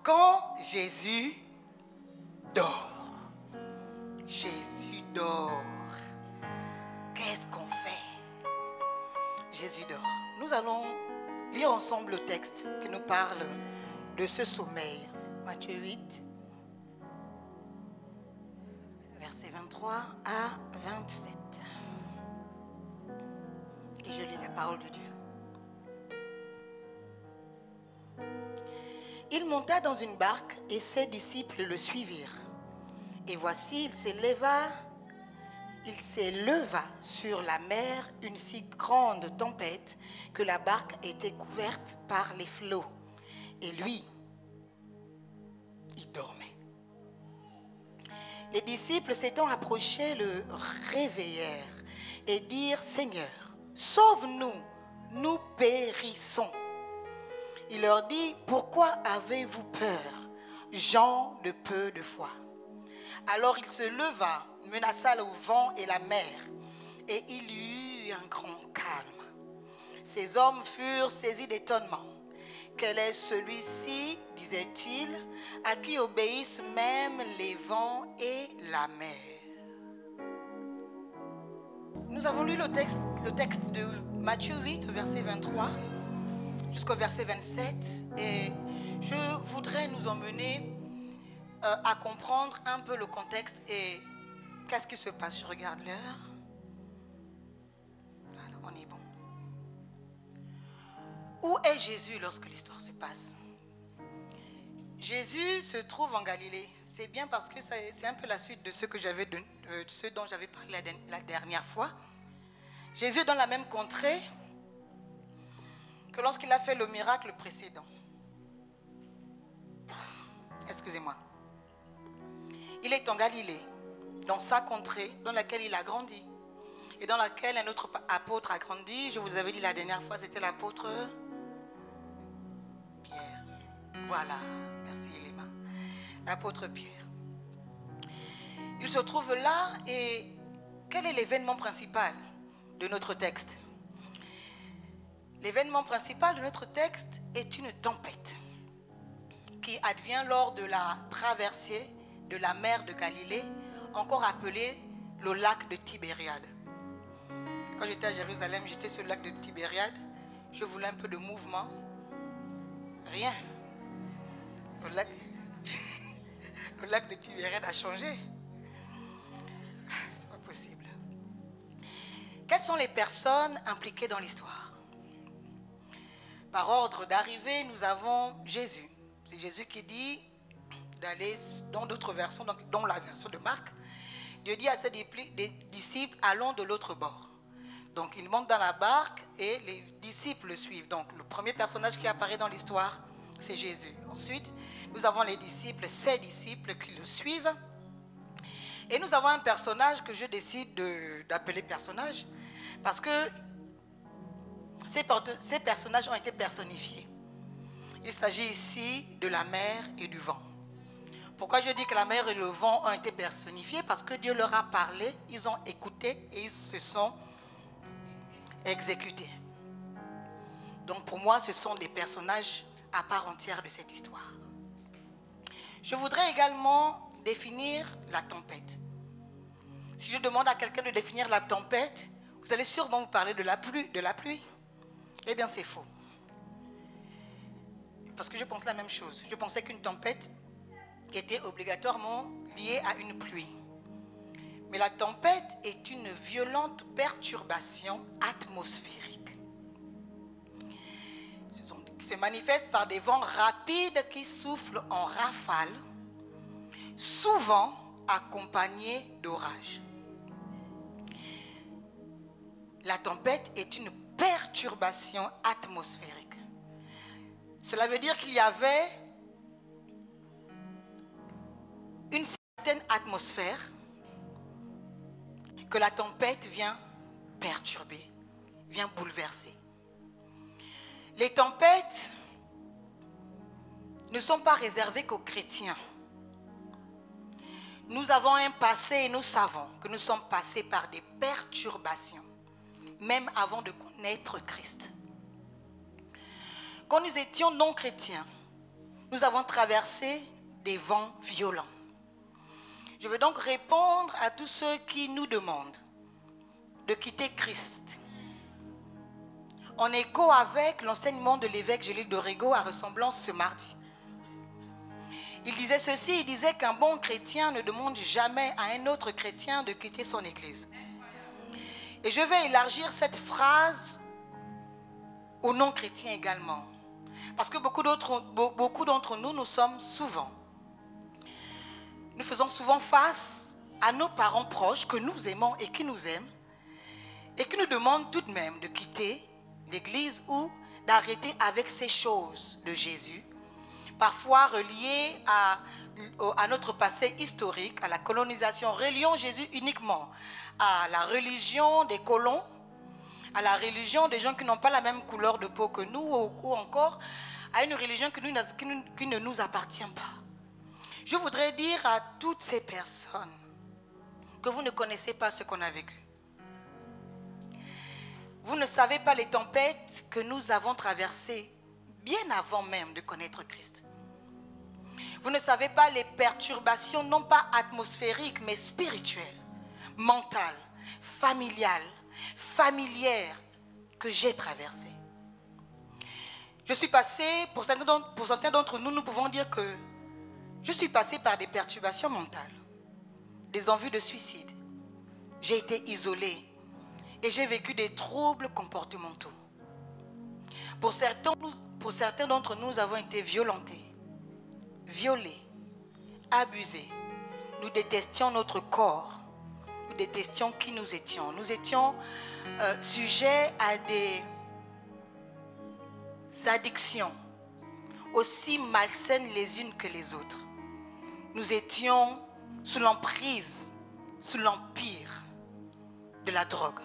Quand Jésus dort, Jésus dort, qu'est-ce qu'on fait? Jésus dort. Nous allons lire ensemble le texte qui nous parle de ce sommeil. Matthieu 8, versets 23 à 27. Et je lis la parole de Dieu. Il monta dans une barque et ses disciples le suivirent. Et voici, il s'éleva sur la mer une si grande tempête que la barque était couverte par les flots. Et lui, il dormait. Les disciples s'étant approchés le réveillèrent et dirent: Seigneur, sauve-nous, nous périssons. Il leur dit: pourquoi avez-vous peur, gens de peu de foi? Alors il se leva, menaça le vent et la mer, et il y eut un grand calme. Ces hommes furent saisis d'étonnement. Quel est celui-ci, disaient-ils, à qui obéissent même les vents et la mer? Nous avons lu le texte de Matthieu 8, verset 23, jusqu'au verset 27, et je voudrais nous emmener à comprendre un peu le contexte et qu'est-ce qui se passe. Je regarde l'heure. Voilà, on est bon. Où est Jésus lorsque l'histoire se passe? Jésus se trouve en Galilée. C'est bien parce que c'est un peu la suite de ce dont j'avais parlé la dernière fois. Jésus est dans la même contrée que lorsqu'il a fait le miracle précédent. Excusez-moi. Il est en Galilée, dans sa contrée, dans laquelle il a grandi. Et dans laquelle un autre apôtre a grandi. Je vous avais dit la dernière fois, c'était l'apôtre Pierre. Voilà, merci Elema. L'apôtre Pierre. Il se trouve là, et quel est l'événement principal de notre texte? L'événement principal de notre texte est une tempête qui advient lors de la traversée de la mer de Galilée, encore appelée le lac de Tibériade. Quand j'étais à Jérusalem, j'étais sur le lac de Tibériade, je voulais un peu de mouvement. Rien. Le lac de Tibériade a changé. C'est pas possible. Quelles sont les personnes impliquées dans l'histoire? Par ordre d'arrivée, nous avons Jésus. C'est Jésus qui dit d'aller dans d'autres versions, dans la version de Marc. Dieu dit à ses disciples: allons de l'autre bord. Donc il monte dans la barque et les disciples le suivent. Donc le premier personnage qui apparaît dans l'histoire, c'est Jésus. Ensuite, nous avons les disciples, ses disciples qui le suivent. Et nous avons un personnage que je décide d'appeler personnage parce que ces personnages ont été personnifiés. Il s'agit ici de la mer et du vent. Pourquoi je dis que la mer et le vent ont été personnifiés? Parce que Dieu leur a parlé, ils ont écouté et ils se sont exécutés. Donc pour moi, ce sont des personnages à part entière de cette histoire. Je voudrais également définir la tempête. Si je demande à quelqu'un de définir la tempête, vous allez sûrement vous parler de la pluie. Eh bien, c'est faux. Parce que je pense la même chose. Je pensais qu'une tempête était obligatoirement liée à une pluie. Mais la tempête est une violente perturbation atmosphérique. Qui se manifeste par des vents rapides qui soufflent en rafales, souvent accompagnés d'orages. La tempête est une perturbation atmosphérique. Cela veut dire qu'il y avait une certaine atmosphère que la tempête vient perturber, vient bouleverser. Les tempêtes ne sont pas réservées qu'aux chrétiens. Nous avons un passé et nous savons que nous sommes passés par des perturbations, même avant de connaître Christ. Quand nous étions non chrétiens, nous avons traversé des vents violents. Je veux donc répondre à tous ceux qui nous demandent de quitter Christ. En écho avec l'enseignement de l'évêque Gélil d'Orego à Ressemblance ce mardi. Il disait ceci, il disait qu'un bon chrétien ne demande jamais à un autre chrétien de quitter son église. Et je vais élargir cette phrase aux non-chrétiens également. Parce que beaucoup d'entre nous, nous faisons souvent face à nos parents proches que nous aimons et qui nous aiment et qui nous demandent tout de même de quitter l'église ou d'arrêter avec ces choses de Jésus, parfois reliées à notre passé historique, à la colonisation. Relions Jésus uniquement à la religion des colons, à la religion des gens qui n'ont pas la même couleur de peau que nous, ou encore à une religion qui ne nous appartient pas. Je voudrais dire à toutes ces personnes que vous ne connaissez pas ce qu'on a vécu. Vous ne savez pas les tempêtes que nous avons traversées bien avant même de connaître Christ. Vous ne savez pas les perturbations, non pas atmosphériques, mais spirituelles, mentales, familiales, familières que j'ai traversées. Je suis passé, pour certains d'entre nous, nous pouvons dire que je suis passé par des perturbations mentales, des envies de suicide. J'ai été isolé et j'ai vécu des troubles comportementaux. Pour certains d'entre nous, nous avons été violentés, violés, abusés. Nous détestions notre corps. Nous détestions qui nous étions. Nous étions sujets à des addictions aussi malsaines les unes que les autres. Nous étions sous l'emprise, sous l'empire de la drogue,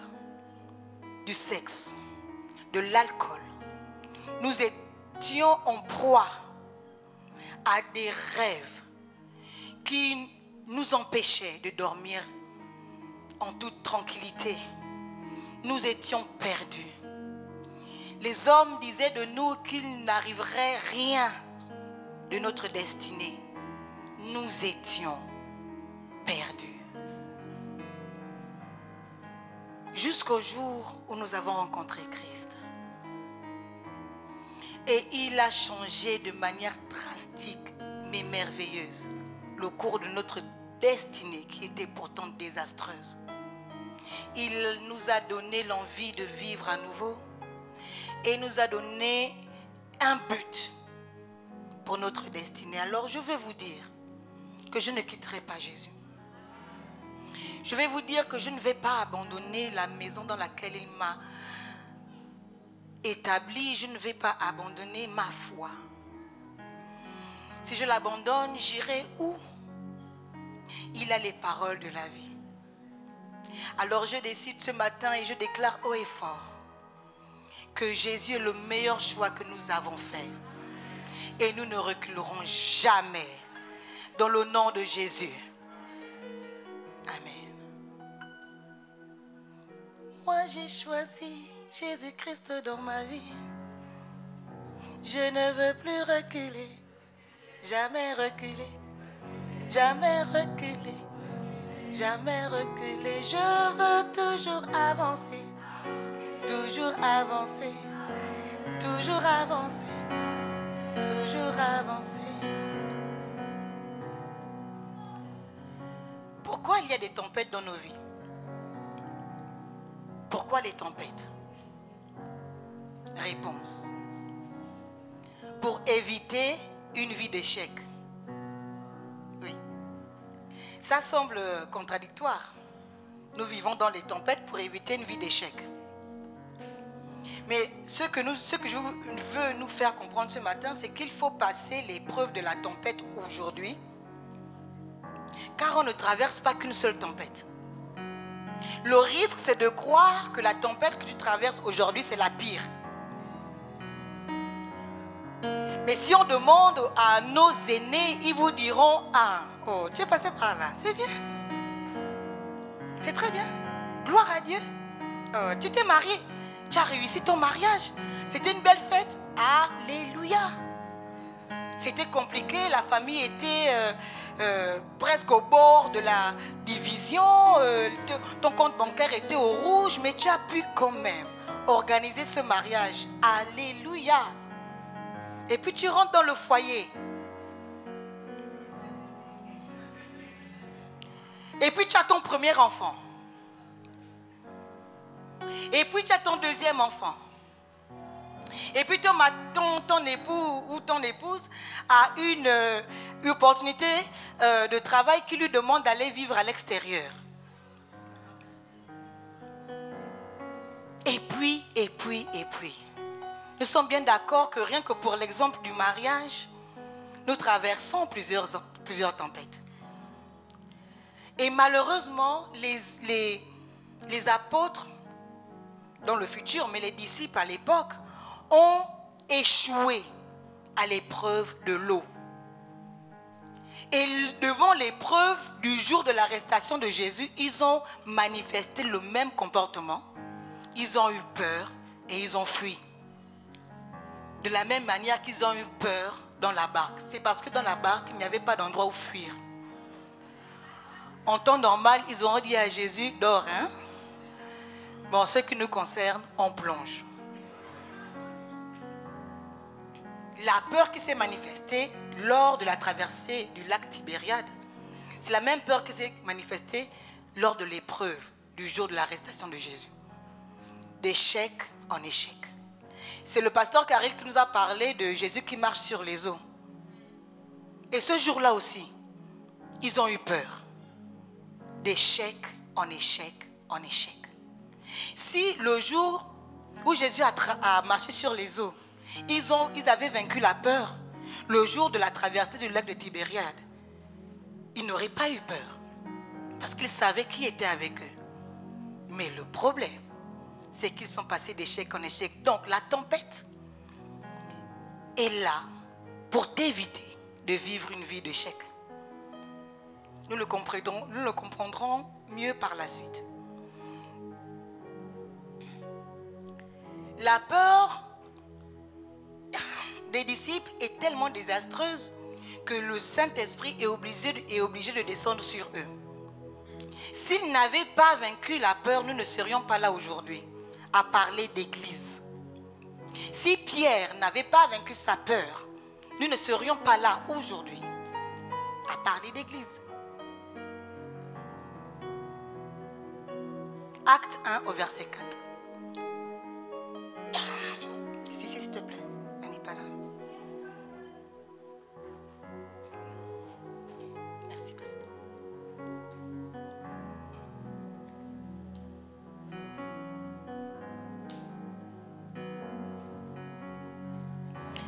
du sexe, de l'alcool. Nous étions en proie à des rêves qui nous empêchaient de dormir en toute tranquillité. Nous étions perdus. Les hommes disaient de nous qu'il n'arriverait rien de notre destinée. Nous étions perdus. Jusqu'au jour où nous avons rencontré Christ. Et il a changé de manière drastique, mais merveilleuse, le cours de notre destinée qui était pourtant désastreuse. Il nous a donné l'envie de vivre à nouveau et nous a donné un but pour notre destinée. Alors je vais vous dire que je ne quitterai pas Jésus. Je vais vous dire que je ne vais pas abandonner la maison dans laquelle il m'a établi. Je ne vais pas abandonner ma foi. Si je l'abandonne, j'irai où? Il a les paroles de la vie. Alors je décide ce matin et je déclare haut et fort que Jésus est le meilleur choix que nous avons fait. Et nous ne reculerons jamais dans le nom de Jésus. Amen. Moi j'ai choisi Jésus-Christ dans ma vie. Je ne veux plus reculer, jamais reculer, jamais reculer, jamais reculer. Je veux toujours avancer, toujours avancer, toujours avancer, toujours avancer. Pourquoi il y a des tempêtes dans nos vies? Pourquoi les tempêtes? Réponse. Pour éviter une vie d'échec. Oui. Ça semble contradictoire. Nous vivons dans les tempêtes pour éviter une vie d'échec. Mais ce que je veux nous faire comprendre ce matin, c'est qu'il faut passer l'épreuve de la tempête aujourd'hui. Car on ne traverse pas qu'une seule tempête. Le risque, c'est de croire que la tempête que tu traverses aujourd'hui, c'est la pire. Mais si on demande à nos aînés, ils vous diront: ah, oh, tu es passé par là, c'est bien. C'est très bien. Gloire à Dieu. Oh, tu t'es marié, tu as réussi ton mariage. C'était une belle fête. Alléluia. C'était compliqué, la famille était presque au bord de la division, ton compte bancaire était au rouge, mais tu as pu quand même organiser ce mariage. Alléluia. Et puis tu rentres dans le foyer. Et puis tu as ton premier enfant. Et puis tu as ton deuxième enfant. Et puis ton époux ou ton épouse a une opportunité de travail qui lui demande d'aller vivre à l'extérieur. Et puis. Nous sommes bien d'accord que rien que pour l'exemple du mariage, nous traversons plusieurs tempêtes. Et malheureusement, les apôtres, dans le futur, mais les disciples à l'époque, ont échoué à l'épreuve de l'eau. Et devant l'épreuve du jour de l'arrestation de Jésus, ils ont manifesté le même comportement. Ils ont eu peur et ils ont fui. De la même manière qu'ils ont eu peur dans la barque. C'est parce que dans la barque, il n'y avait pas d'endroit où fuir. En temps normal, ils auraient dit à Jésus, dors, hein? Bon, ce qui nous concerne, on plonge. La peur qui s'est manifestée lors de la traversée du lac Tibériade, c'est la même peur qui s'est manifestée lors de l'épreuve du jour de l'arrestation de Jésus. D'échec en échec. C'est le pasteur Karil qui nous a parlé de Jésus qui marche sur les eaux. Et ce jour-là aussi, ils ont eu peur. D'échec en échec en échec. Si le jour où Jésus a marché sur les eaux, ils avaient vaincu la peur, le jour de la traversée du lac de Tibériade, ils n'auraient pas eu peur. Parce qu'ils savaient qui était avec eux. Mais le problème, c'est qu'ils sont passés d'échec en échec. Donc la tempête est là pour t'éviter de vivre une vie d'échec. Nous le comprendrons mieux par la suite. La peur des disciples est tellement désastreuse que le Saint-Esprit est obligé de descendre sur eux. S'ils n'avaient pas vaincu la peur, nous ne serions pas là aujourd'hui à parler d'église. Si Pierre n'avait pas vaincu sa peur, nous ne serions pas là aujourd'hui à parler d'église. Acte 1 au verset 4. S'il te plaît, elle n'est pas là. Merci, pasteur.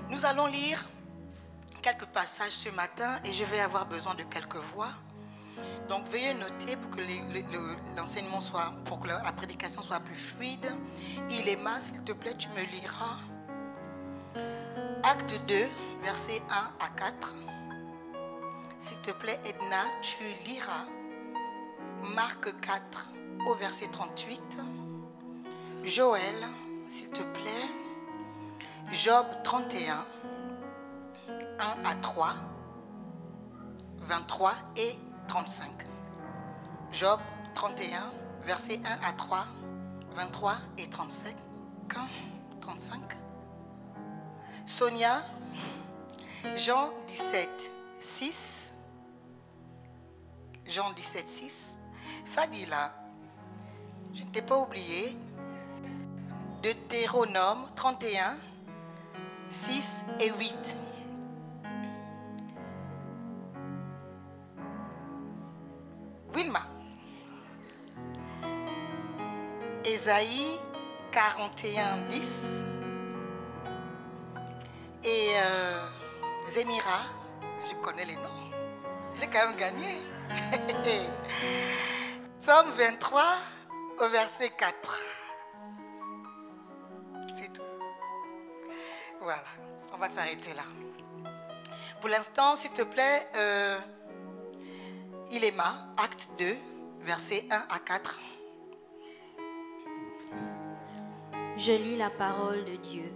Nous allons lire quelques passages ce matin et je vais avoir besoin de quelques voix. Donc veuillez noter pour que l'enseignement soit, pour que la prédication soit plus fluide. Iléma, s'il te plaît, tu me liras. Acte 2, versets 1 à 4. S'il te plaît, Edna, tu liras. Marc 4 au verset 38. Joël, s'il te plaît. Job 31, 1 à 3, 23 et 35. Job 31, versets 1 à 3, 23 et 35. Sonia, Jean 17, 6. Jean 17, 6. Fadila, je ne t'ai pas oublié. Deutéronome 31, 6 et 8. Wilma. Ésaïe 41, 10. Et Zémira, je connais les noms. J'ai quand même gagné. Psaume 23 au verset 4. C'est tout. Voilà, on va s'arrêter là. Pour l'instant, s'il te plaît, Iléma, acte 2, versets 1 à 4. Je lis la parole de Dieu.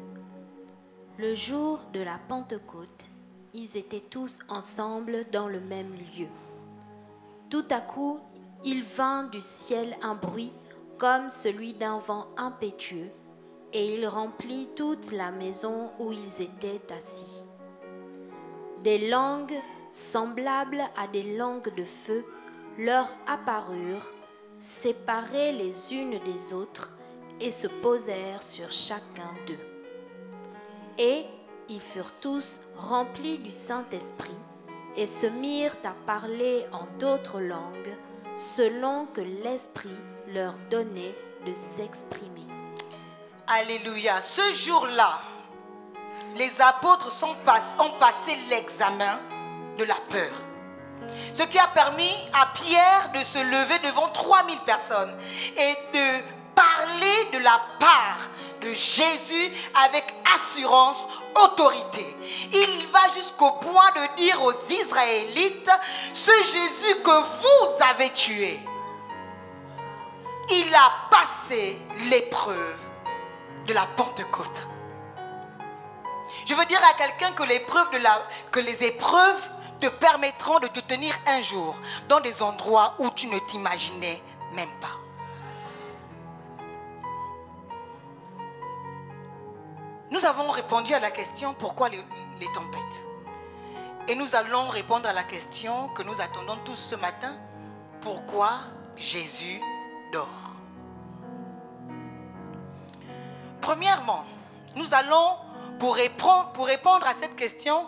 Le jour de la Pentecôte, ils étaient tous ensemble dans le même lieu. Tout à coup, il vint du ciel un bruit comme celui d'un vent impétueux, et il remplit toute la maison où ils étaient assis. Des langues semblables à des langues de feu leur apparurent, séparées les unes des autres, et se posèrent sur chacun d'eux. Et ils furent tous remplis du Saint-Esprit et se mirent à parler en d'autres langues, selon que l'Esprit leur donnait de s'exprimer. Alléluia. Ce jour-là, les apôtres ont passé l'examen de la peur. Ce qui a permis à Pierre de se lever devant 3000 personnes et de parler de la part de Jésus avec assurance, autorité. Il va jusqu'au point de dire aux Israélites, ce Jésus que vous avez tué, il a passé l'épreuve de la Pentecôte. Je veux dire à quelqu'un que les épreuves te permettront de te tenir un jour dans des endroits où tu ne t'imaginais même pas. Nous avons répondu à la question pourquoi les tempêtes. Et nous allons répondre à la question que nous attendons tous ce matin, pourquoi Jésus dort. Premièrement, nous allons, pour répondre à cette question,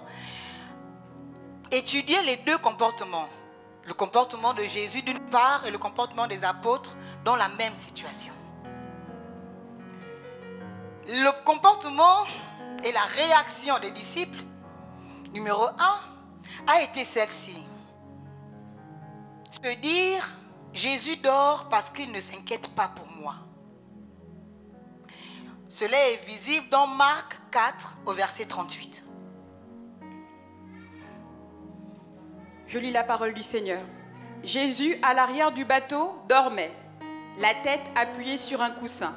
étudier les deux comportements. Le comportement de Jésus d'une part et le comportement des apôtres dans la même situation. Le comportement et la réaction des disciples, numéro 1, a été celle-ci. Se dire, Jésus dort parce qu'il ne s'inquiète pas pour moi. Cela est visible dans Marc 4 au verset 38. Je lis la parole du Seigneur. Jésus, à l'arrière du bateau, dormait, la tête appuyée sur un coussin.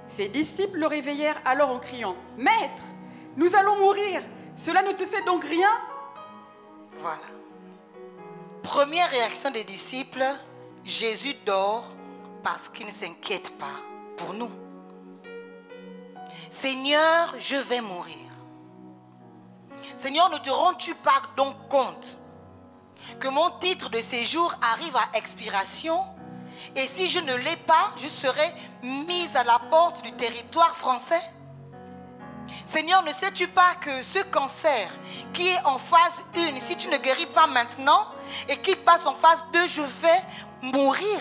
Ses disciples le réveillèrent alors en criant « Maître, nous allons mourir, cela ne te fait donc rien ?» Voilà. Première réaction des disciples, Jésus dort parce qu'il ne s'inquiète pas pour nous. Seigneur, je vais mourir. Seigneur, ne te rends-tu pas donc compte que mon titre de séjour arrive à expiration et si je ne l'ai pas, je serai mise à la porte du territoire français? Seigneur, ne sais-tu pas que ce cancer qui est en phase 1, si tu ne guéris pas maintenant et qui passe en phase 2, je vais mourir?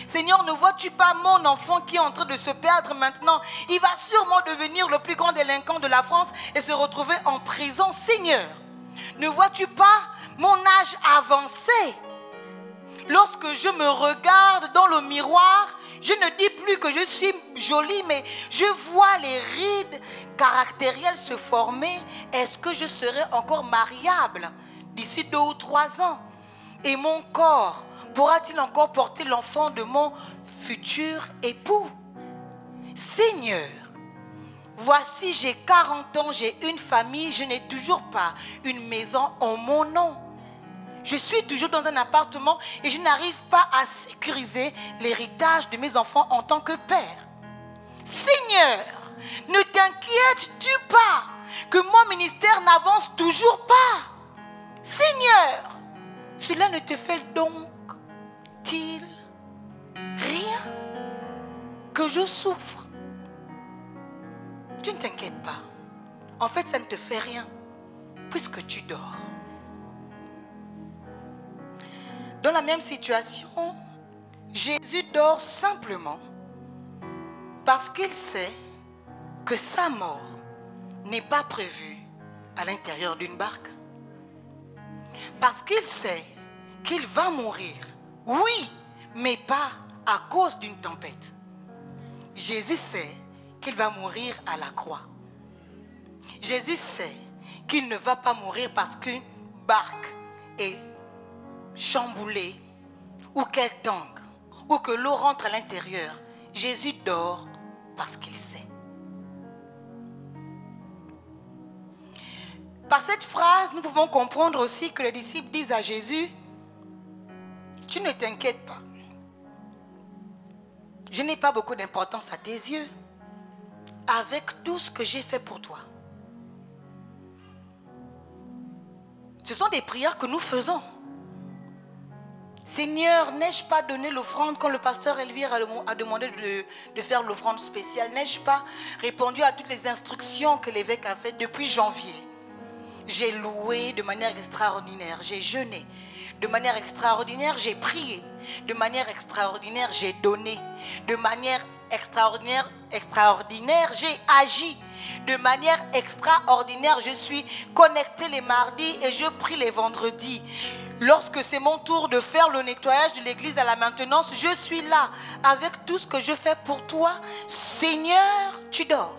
Seigneur, ne vois-tu pas mon enfant qui est en train de se perdre maintenant? Il va sûrement devenir le plus grand délinquant de la France et se retrouver en prison. Seigneur, ne vois-tu pas mon âge avancé? Lorsque je me regarde dans le miroir, je ne dis plus que je suis jolie, mais je vois les rides caractérielles se former. Est-ce que je serai encore mariable d'ici 2 ou 3 ans? Et mon corps pourra-t-il encore porter l'enfant de mon futur époux? Seigneur, voici j'ai 40 ans, j'ai une famille, je n'ai toujours pas une maison en mon nom. Je suis toujours dans un appartement et je n'arrive pas à sécuriser l'héritage de mes enfants en tant que père. Seigneur, ne t'inquiètes-tu pas que mon ministère n'avance toujours pas? Seigneur, cela ne te fait donc-il rien que je souffre? Tu ne t'inquiètes pas. En fait, ça ne te fait rien puisque tu dors. Dans la même situation, Jésus dort simplement parce qu'il sait que sa mort n'est pas prévue à l'intérieur d'une barque. Parce qu'il sait qu'il va mourir, oui, mais pas à cause d'une tempête. Jésus sait qu'il va mourir à la croix. Jésus sait qu'il ne va pas mourir parce qu'une barque est chamboulée ou qu'elle tangue ou que l'eau rentre à l'intérieur. Jésus dort parce qu'il sait. Par cette phrase, nous pouvons comprendre aussi que les disciples disent à Jésus, tu ne t'inquiètes pas. Je n'ai pas beaucoup d'importance à tes yeux avec tout ce que j'ai fait pour toi. Ce sont des prières que nous faisons. Seigneur, n'ai-je pas donné l'offrande quand le pasteur Elvire a demandé de faire l'offrande spéciale? N'ai-je pas répondu à toutes les instructions que l'évêque a faites depuis janvier? J'ai loué de manière extraordinaire, j'ai jeûné. De manière extraordinaire, j'ai prié. De manière extraordinaire, j'ai donné. De manière extraordinaire, j'ai agi. De manière extraordinaire, je suis connecté les mardis et je prie les vendredis. Lorsque c'est mon tour de faire le nettoyage de l'église à la maintenance, je suis là avec tout ce que je fais pour toi. Seigneur, tu dors.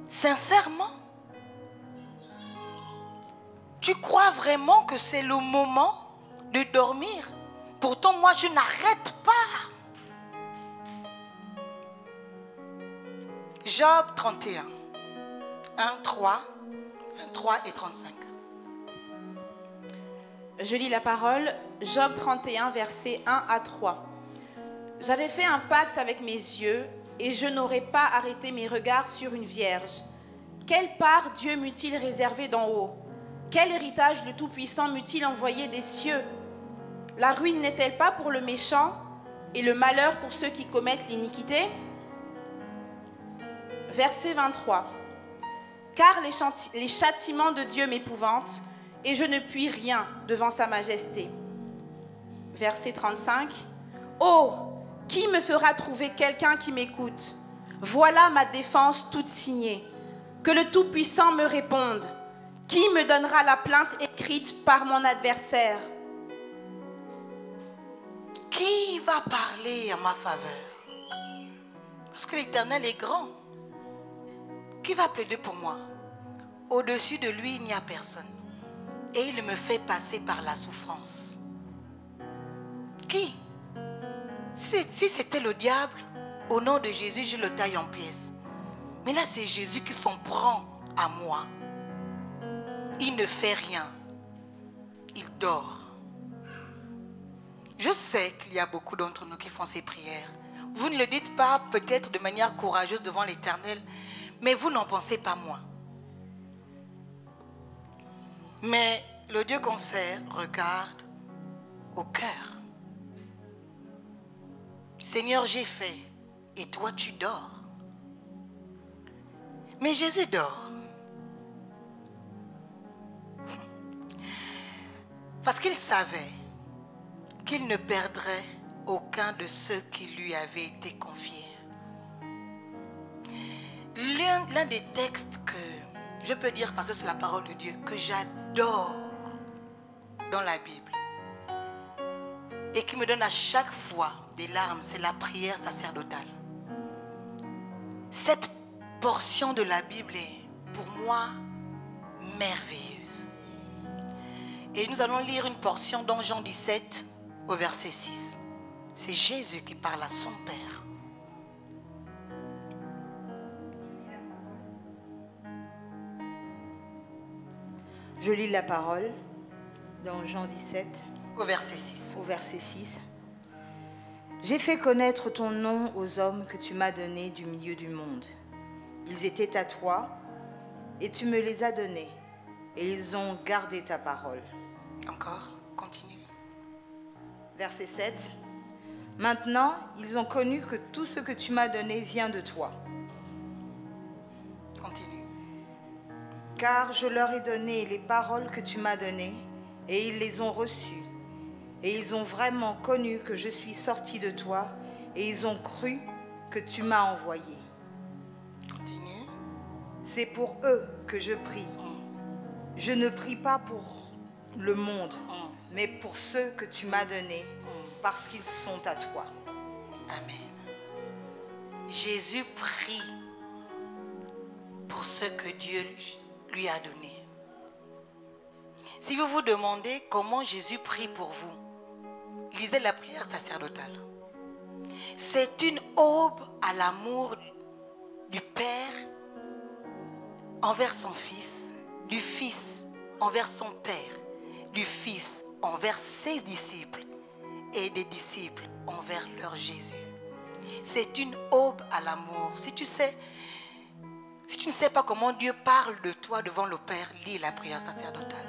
Sincèrement, tu crois vraiment que c'est le moment de dormir? Pourtant, moi, je n'arrête pas. Job 31, 1, 3, 23 et 35. Je lis la parole, Job 31, versets 1 à 3. J'avais fait un pacte avec mes yeux et je n'aurais pas arrêté mes regards sur une vierge. Quelle part Dieu m'eût-il réservé d'en haut? Quel héritage le Tout-Puissant m'eût-il envoyé des cieux? La ruine n'est-elle pas pour le méchant et le malheur pour ceux qui commettent l'iniquité? Verset 23. Car les châtiments de Dieu m'épouvantent et je ne puis rien devant sa majesté. Verset 35. Oh, qui me fera trouver quelqu'un qui m'écoute? Voilà ma défense toute signée. Que le Tout-Puissant me réponde. Qui me donnera la plainte écrite par mon adversaire? Qui va parler en ma faveur? Parce que l'Éternel est grand. Qui va plaider pour moi? Au-dessus de lui, il n'y a personne. Et il me fait passer par la souffrance. Qui? Si c'était le diable, au nom de Jésus, je le taille en pièces. Mais là, c'est Jésus qui s'en prend à moi. Il ne fait rien. Il dort. Je sais qu'il y a beaucoup d'entre nous qui font ces prières. Vous ne le dites pas peut-être de manière courageuse devant l'Éternel, mais vous n'en pensez pas moins. Mais le Dieu qu'on sert regarde au cœur. Seigneur, j'ai fait, et toi tu dors. Mais Jésus dort. Parce qu'il savait qu'il ne perdrait aucun de ceux qui lui avaient été confiés. L'un des textes que je peux dire, parce que c'est la parole de Dieu, que j'adore dans la Bible et qui me donne à chaque fois des larmes, c'est la prière sacerdotale. Cette portion de la Bible est pour moi merveilleuse. Et nous allons lire une portion dans Jean 17 au verset 6. C'est Jésus qui parle à son Père. Je lis la parole dans Jean 17 au verset 6. Au verset 6. J'ai fait connaître ton nom aux hommes que tu m'as donnés du milieu du monde. Ils étaient à toi et tu me les as donnés et ils ont gardé ta parole. Encore, continue. Verset 7. Maintenant, ils ont connu que tout ce que tu m'as donné vient de toi. Continue. Car je leur ai donné les paroles que tu m'as données et ils les ont reçues. Et ils ont vraiment connu que je suis sorti de toi et ils ont cru que tu m'as envoyé. Continue. C'est pour eux que je prie. Je ne prie pas pour le monde, mais pour ceux que tu m'as donnés, parce qu'ils sont à toi. Amen. Jésus prie pour ce que Dieu lui a donné. Si vous vous demandez comment Jésus prie pour vous, lisez la prière sacerdotale. C'est une aube à l'amour du Père envers son fils, du fils envers son père, du fils envers ses disciples et des disciples envers leur Jésus. C'est une aube à l'amour. Si tu ne sais pas comment Dieu parle de toi devant le Père, lis la prière sacerdotale.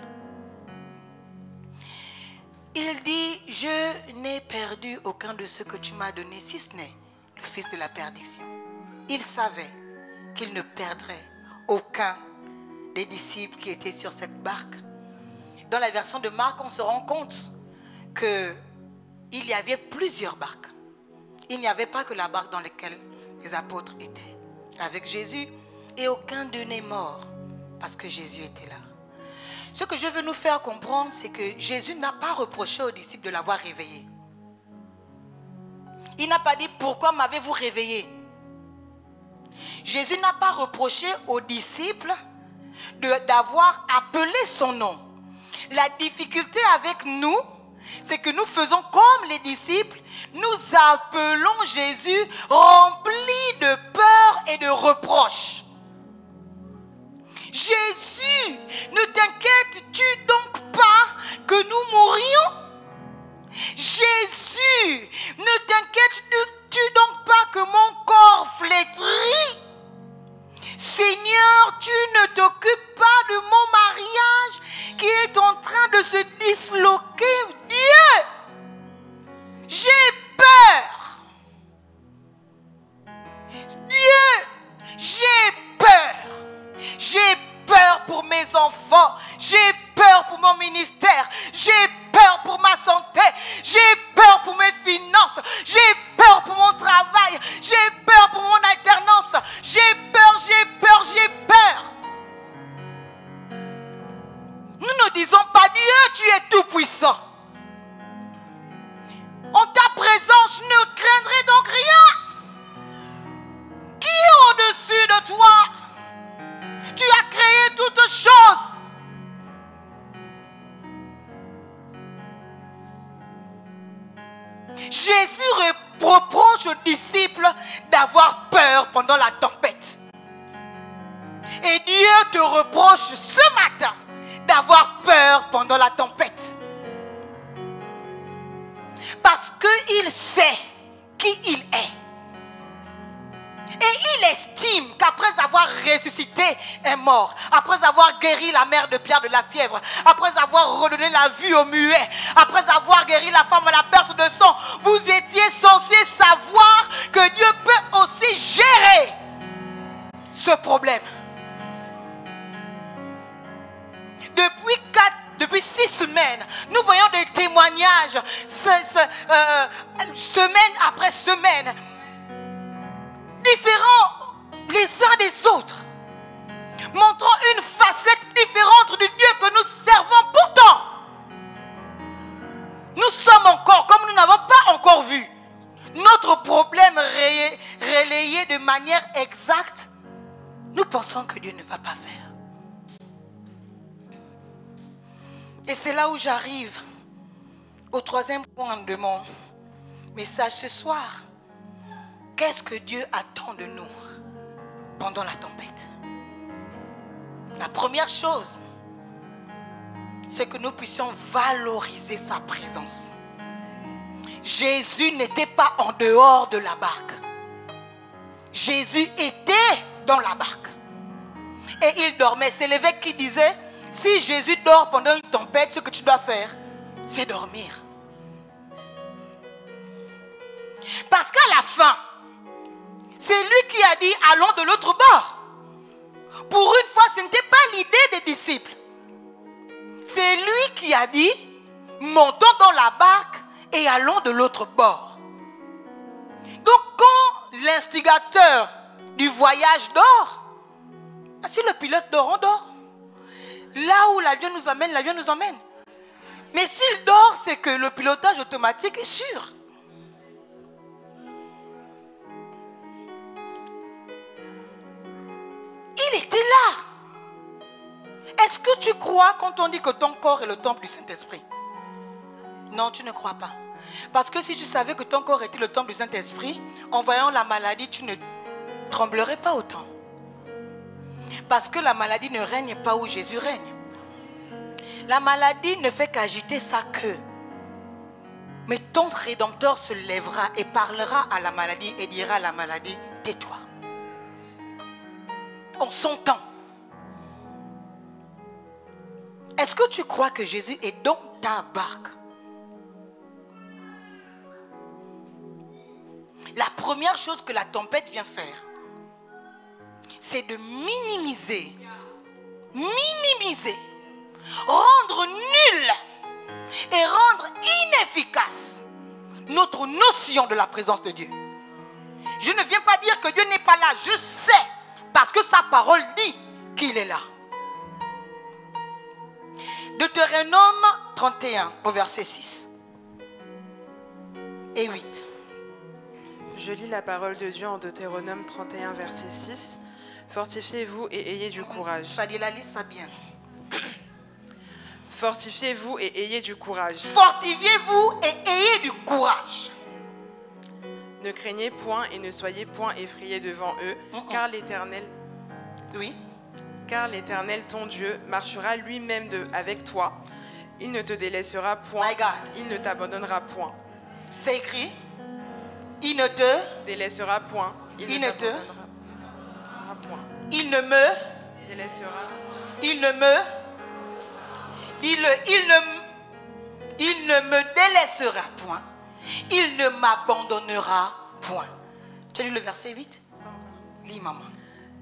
Il dit, je n'ai perdu aucun de ceux que tu m'as donnés, si ce n'est le fils de la perdition. Il savait qu'il ne perdrait aucun des disciples qui étaient sur cette barque. Dans la version de Marc, on se rend compte qu'il y avait plusieurs barques. Il n'y avait pas que la barque dans laquelle les apôtres étaient avec Jésus, et aucun d'eux n'est mort parce que Jésus était là. Ce que je veux nous faire comprendre, c'est que Jésus n'a pas reproché aux disciples de l'avoir réveillé. Il n'a pas dit pourquoi m'avez-vous réveillé. Jésus n'a pas reproché aux disciples d'avoir appelé son nom. La difficulté avec nous, c'est que nous faisons comme les disciples, nous appelons Jésus rempli de peur et de reproches. Jésus, ne t'inquiètes-tu donc pas que nous mourions? Jésus, ne t'inquiètes-tu donc pas que mon corps flétrit? Seigneur, tu ne t'occupes pas de mon mariage qui est en train de se disloquer. Dieu, j'ai peur. Dieu, j'ai peur. J'ai peur pour mes enfants. J'ai peur pour mon ministère. J'ai peur pour ma santé. J'ai peur pour mes finances. J'ai peur pour mon travail. J'ai peur pour mon alternance. J'ai peur, j'ai peur, j'ai peur. Nous ne disons pas, Dieu, tu es tout puissant. En ta présence, je ne craindrai donc rien. Qui est au-dessus de toi? Tu as créé toutes choses. Jésus reproche aux disciples d'avoir peur pendant la tempête. Et Dieu te reproche ce matin d'avoir peur pendant la tempête. Parce qu'il sait qui il est. Et il estime qu'après avoir ressuscité un mort, après avoir guéri la mère de Pierre de la fièvre, après avoir redonné la vue aux muets, après avoir guéri la femme à la perte de sang, vous étiez censé savoir que Dieu peut aussi gérer ce problème. Depuis 6 semaines, nous voyons des témoignages, semaine après semaine, différents les uns des autres, montrant une facette différente du Dieu que nous servons. Pourtant, nous sommes encore, comme nous n'avons pas encore vu notre problème relayé de manière exacte, nous pensons que Dieu ne va pas faire. Et c'est là où j'arrive au 3e point de mon message ce soir. Qu'est-ce que Dieu attend de nous pendant la tempête? La première chose, c'est que nous puissions valoriser sa présence. Jésus n'était pas en dehors de la barque. Jésus était dans la barque. Et il dormait. C'est l'évêque qui disait, si Jésus dort pendant une tempête, ce que tu dois faire, c'est dormir. Parce qu'à la fin, c'est lui qui a dit, allons de l'autre bord. Pour une fois, ce n'était pas l'idée des disciples. C'est lui qui a dit, montons dans la barque et allons de l'autre bord. Donc quand l'instigateur du voyage dort, si le pilote dort, on dort. Là où l'avion nous emmène, l'avion nous emmène. Mais s'il dort, c'est que le pilotage automatique est sûr. Il était là. Est-ce que tu crois quand on dit que ton corps est le temple du Saint-Esprit? Non, tu ne crois pas. Parce que si tu savais que ton corps était le temple du Saint-Esprit, en voyant la maladie, tu ne tremblerais pas autant. Parce que la maladie ne règne pas où Jésus règne. La maladie ne fait qu'agiter sa queue. Mais ton Rédempteur se lèvera et parlera à la maladie et dira à la maladie, tais-toi. En son temps. Est-ce que tu crois que Jésus est dans ta barque? La première chose que la tempête vient faire, c'est de minimiser, rendre nul et rendre inefficace notre notion de la présence de Dieu. Je ne viens pas dire que Dieu n'est pas là, je sais, parce que sa parole dit qu'il est là. Deutéronome 31 au verset 6 et 8. Je lis la parole de Dieu en Deutéronome 31, verset 6. Fortifiez-vous et ayez du courage. Fadila, lis ça bien. Fortifiez-vous et ayez du courage. Fortifiez-vous et ayez du courage. Ne craignez point et ne soyez point effrayés devant eux, car l'Éternel, Oui. car l'Éternel ton Dieu marchera lui-même avec toi. Il ne te délaissera point, My God. il ne t'abandonnera point. C'est écrit. Il ne te, Délaissera point, Il ne te- t'abandonnera point. il ne me, Délaissera. il ne me, il ne me délaissera point. Il ne m'abandonnera point. Tu as lu le verset 8? Lis, maman.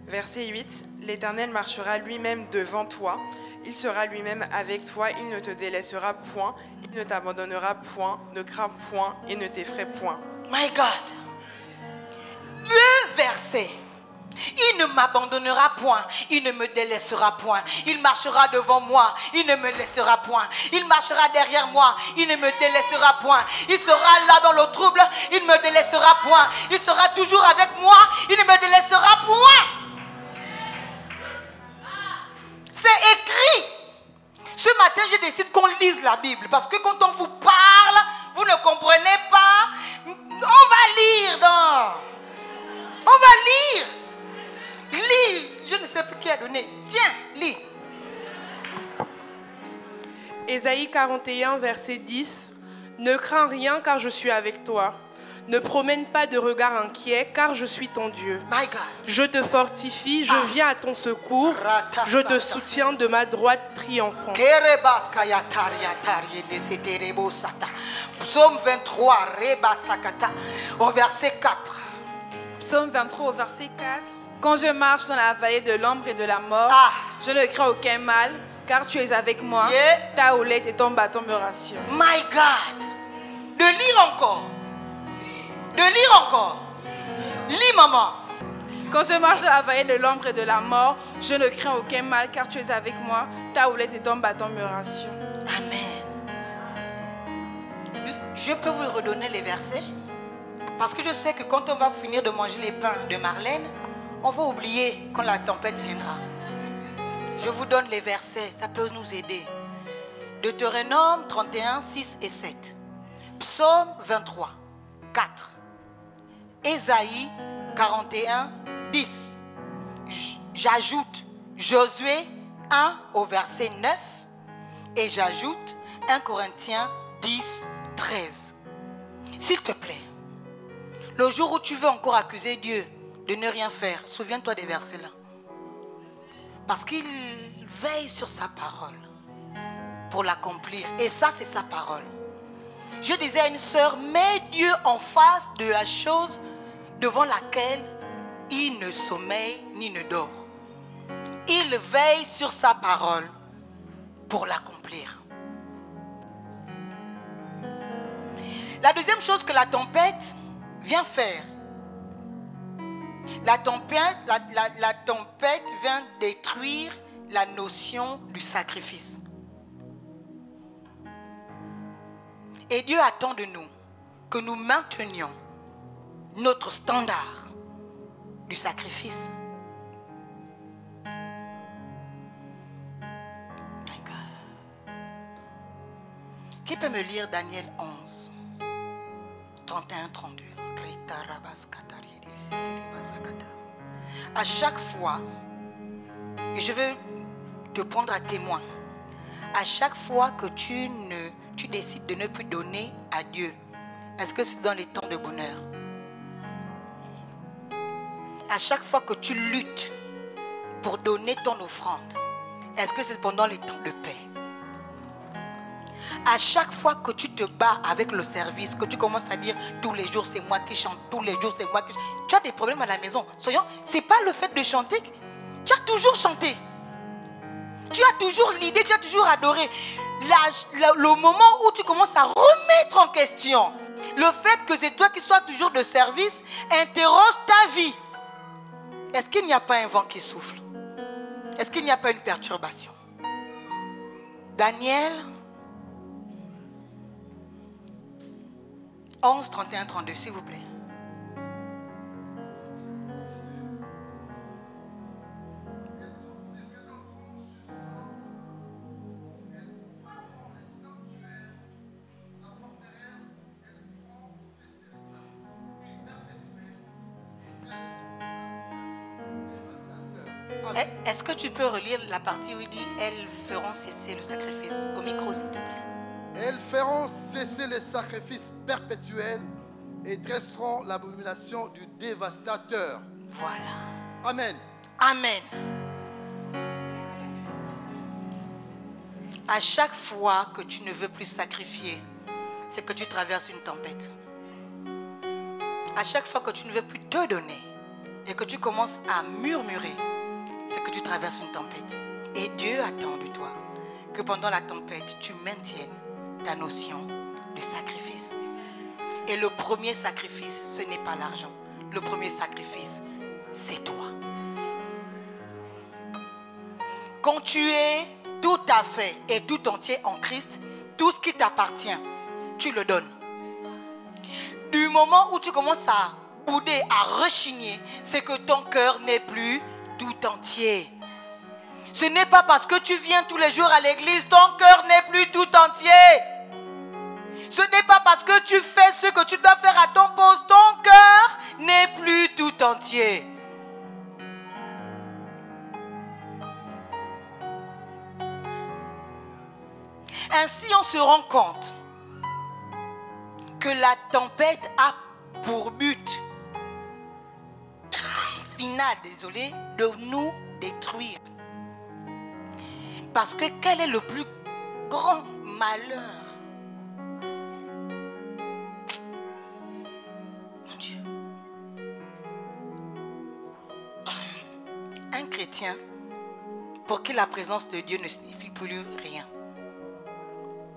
Verset 8. L'Éternel marchera lui-même devant toi. Il sera lui-même avec toi. Il ne te délaissera point. Il ne t'abandonnera point. Ne crains point et ne t'effraie point. My God. Le verset. Il ne m'abandonnera point. Il ne me délaissera point. Il marchera devant moi. Il ne me laissera point. Il marchera derrière moi. Il ne me délaissera point. Il sera là dans le trouble. Il ne me délaissera point. Il sera toujours avec moi. Il ne me délaissera point. C'est écrit. Ce matin, je décide qu'on lise la Bible. Parce que quand on vous parle, vous ne comprenez pas. On va lire dans... On va lire. Lis. Je ne sais plus qui a donné. Tiens, lis. Ésaïe 41, verset 10. Ne crains rien car je suis avec toi. Ne promène pas de regard inquiet car je suis ton Dieu. My God. Je te fortifie, je viens à ton secours. Je te soutiens de ma droite triomphante. Psaume 23, Reba Sakata, au verset 4. Psaume 23 au verset 4. Quand je marche dans la vallée de l'ombre et de la mort, Ah. je ne crains aucun mal, car tu es avec moi. Yeah. Ta houlette et ton bâton me rassurent. My God. De lire encore. De lire encore. Lis, maman. Quand je marche dans la vallée de l'ombre et de la mort, je ne crains aucun mal, car tu es avec moi. Ta houlette et ton bâton me rassurent. Amen. Je peux vous redonner les versets? Parce que je sais que quand on va finir de manger les pains de Marlène, on va oublier quand la tempête viendra. Je vous donne les versets, ça peut nous aider. Deutéronome 31, 6 et 7. Psaume 23, 4. Ésaïe 41, 10. J'ajoute Josué 1 au verset 9. Et j'ajoute 1 Corinthiens 10, 13. S'il te plaît, le jour où tu veux encore accuser Dieu de ne rien faire, souviens-toi des versets-là. Parce qu'il veille sur sa parole pour l'accomplir. Et ça, c'est sa parole. Je disais à une sœur, mets Dieu en face de la chose devant laquelle il ne sommeille ni ne dort. Il veille sur sa parole pour l'accomplir. La deuxième chose que la tempête vient faire, la tempête vient détruire la notion du sacrifice. Et Dieu attend de nous que nous maintenions notre standard du sacrifice. Qui peut me lire Daniel 11, 31-32? À chaque fois Et je veux te prendre à témoin. À chaque fois que tu décides de ne plus donner à Dieu, est-ce que c'est dans les temps de bonheur? À chaque fois que tu luttes pour donner ton offrande, est-ce que c'est pendant les temps de paix? À chaque fois que tu te bats avec le service, que tu commences à dire tous les jours c'est moi qui chante, tous les jours c'est moi qui chante, tu as des problèmes à la maison. Soyons, c'est pas le fait de chanter. Tu as toujours chanté. Tu as toujours l'idée, tu as toujours adoré. Le moment où tu commences à remettre en question le fait que c'est toi qui sois toujours de service, interroge ta vie. Est-ce qu'il n'y a pas un vent qui souffle? Est-ce qu'il n'y a pas une perturbation? Daniel 11, 31, 32, s'il vous plaît. Est-ce que tu peux relire la partie où il dit « Elles feront cesser le sacrifice » au micro, s'il te plaît. Elles feront cesser les sacrifices perpétuels et dresseront l'abomination du dévastateur. Voilà. Amen. Amen. À chaque fois que tu ne veux plus sacrifier, c'est que tu traverses une tempête. À chaque fois que tu ne veux plus te donner et que tu commences à murmurer, c'est que tu traverses une tempête. Et Dieu attend de toi que pendant la tempête, tu maintiennes ta notion de sacrifice. Et le premier sacrifice, ce n'est pas l'argent. Le premier sacrifice, c'est toi. Quand tu es tout à fait et tout entier en Christ, tout ce qui t'appartient, tu le donnes. Du moment où tu commences à bouder, à rechigner, c'est que ton cœur n'est plus tout entier. Ce n'est pas parce que tu viens tous les jours à l'église, ton cœur n'est plus tout entier. Ce n'est pas parce que tu fais ce que tu dois faire à ton poste, ton cœur n'est plus tout entier. Ainsi, on se rend compte que la tempête a pour but final, de nous détruire. Parce que quel est le plus grand malheur? Mon Dieu. Un chrétien pour qui la présence de Dieu ne signifie plus rien.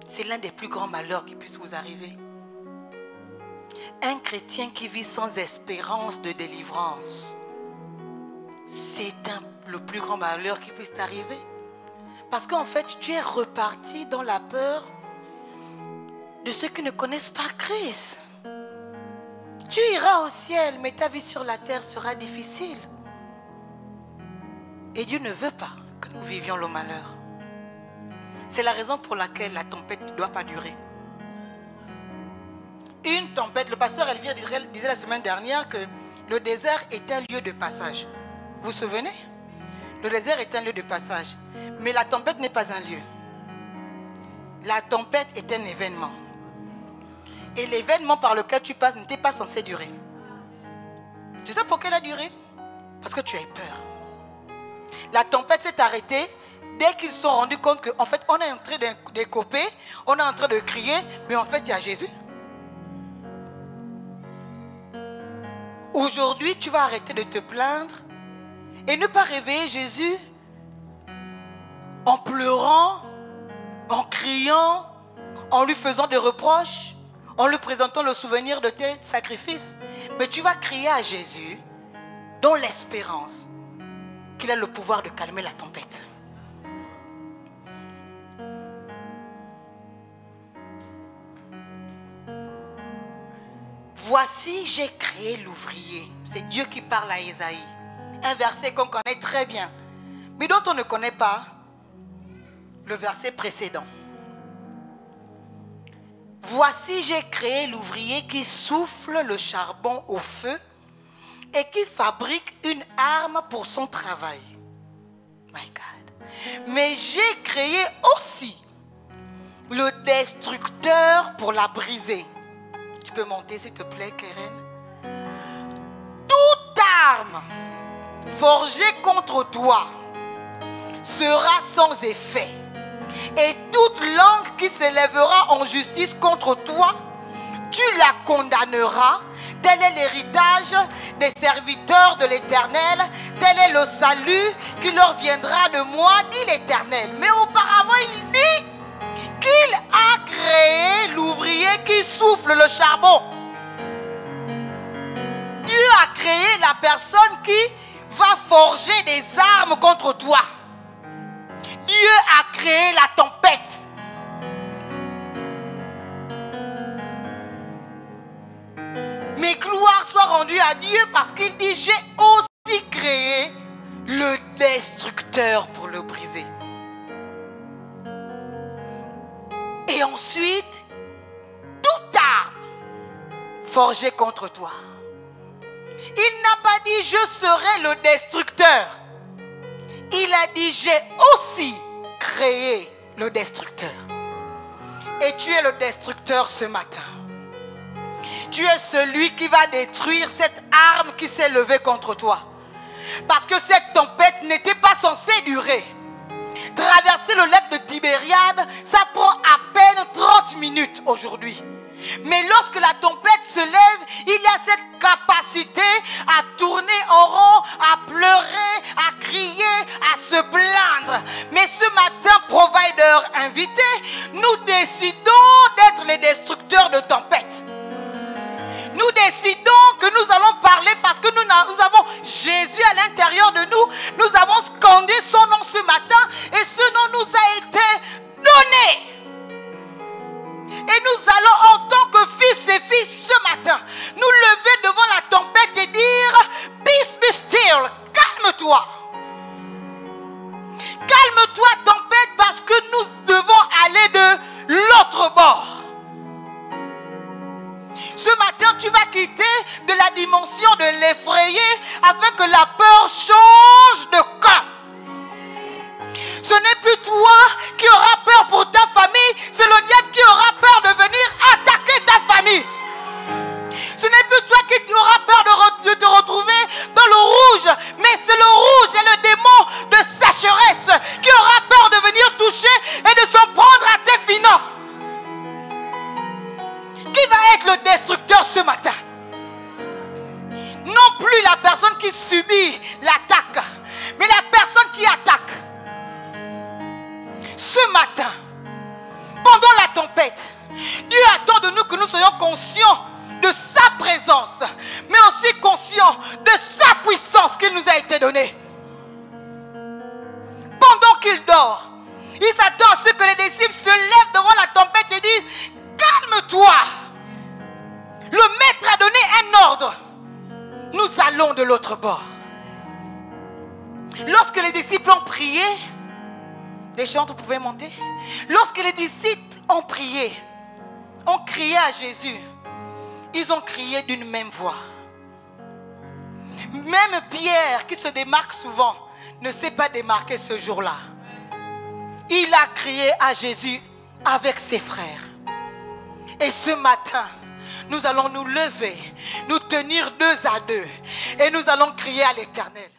C'est l'un des plus grands malheurs qui puisse vous arriver. Un chrétien qui vit sans espérance de délivrance, c'est le plus grand malheur qui puisse t'arriver. Parce qu'en fait, tu es reparti dans la peur de ceux qui ne connaissent pas Christ. Tu iras au ciel, mais ta vie sur la terre sera difficile. Et Dieu ne veut pas que nous vivions le malheur. C'est la raison pour laquelle la tempête ne doit pas durer. Une tempête, le pasteur Elvire disait la semaine dernière que le désert est un lieu de passage. Vous vous souvenez? Le désert est un lieu de passage. Mais la tempête n'est pas un lieu. La tempête est un événement. Et l'événement par lequel tu passes n'était pas censé durer. Tu sais pourquoi elle a duré? Parce que tu as eu peur. La tempête s'est arrêtée dès qu'ils se sont rendus compte qu'en fait, on est en train de couper, on est en train de crier, mais en fait, il y a Jésus. Aujourd'hui, tu vas arrêter de te plaindre et ne pas réveiller Jésus en pleurant, en criant, en lui faisant des reproches, en lui présentant le souvenir de tes sacrifices. Mais tu vas crier à Jésus dans l'espérance qu'il a le pouvoir de calmer la tempête. Voici, j'ai créé l'ouvrier. C'est Dieu qui parle à Ésaïe. Un verset qu'on connaît très bien, mais dont on ne connaît pas le verset précédent. Voici, j'ai créé l'ouvrier qui souffle le charbon au feu et qui fabrique une arme pour son travail. My God. Mais j'ai créé aussi le destructeur pour la briser. Tu peux monter s'il te plaît, Keren? Toute arme forgée contre toi sera sans effet. Et toute langue qui s'élèvera en justice contre toi, tu la condamneras. Tel est l'héritage des serviteurs de l'Éternel. Tel est le salut qui leur viendra de moi, dit l'Éternel. Mais auparavant, il dit qu'il a créé l'ouvrier qui souffle le charbon. Dieu a créé la personne qui va forger des armes contre toi. Dieu a créé la tempête. Mais gloire soit rendue à Dieu parce qu'il dit, j'ai aussi créé le destructeur pour le briser. Et ensuite, toute arme forgée contre toi. Il n'a pas dit, je serai le destructeur. Il a dit, j'ai aussi créé le destructeur. Et tu es le destructeur ce matin. Tu es celui qui va détruire cette arme qui s'est levée contre toi. Parce que cette tempête n'était pas censée durer. Traverser le lac de Tibériade, ça prend à peine 30 minutes aujourd'hui. Mais lorsque la tempête se lève, il y a cette capacité à tourner en rond, à pleurer, à crier, à se plaindre. Mais ce matin, provider invité, nous décidons d'être les destructeurs de tempêtes. Nous décidons que nous allons parler parce que nous avons Jésus à l'intérieur de nous. Nous avons scandé son nom ce matin et ce nom nous a été donné. Et nous allons en tant que fils et filles ce matin nous lever devant la tempête et dire peace be still, calme-toi. Calme-toi tempête parce que nous devons aller de l'autre bord. Ce matin, tu vas quitter de la dimension de l'effrayé afin que la peur change de camp. Ce n'est plus toi qui auras peur pour ta famille, c'est le diable qui aura peur de venir attaquer ta famille. Ce n'est plus toi qui auras peur de te retrouver dans le rouge, mais c'est le rouge et le démon de sécheresse qui aura peur de venir toucher et de s'en prendre à tes finances. Qui va être le destructeur ce matin? Non plus la personne qui subit l'attaque, mais la personne qui attaque. Ce matin, pendant la tempête, Dieu attend de nous que nous soyons conscients de sa présence, mais aussi conscients de sa puissance qui nous a été donnée. Pendant qu'il dort, il s'attend à ce que les disciples se lèvent devant la tempête et disent calme-toi. Le maître a donné un ordre. Nous allons de l'autre bord. Lorsque les disciples ont prié, les chantres pouvaient monter. Lorsque les disciples ont prié, ont crié à Jésus, ils ont crié d'une même voix. Même Pierre, qui se démarque souvent, ne s'est pas démarqué ce jour-là. Il a crié à Jésus avec ses frères. Et ce matin, nous allons nous lever, nous tenir 2 à 2 et nous allons crier à l'Éternel.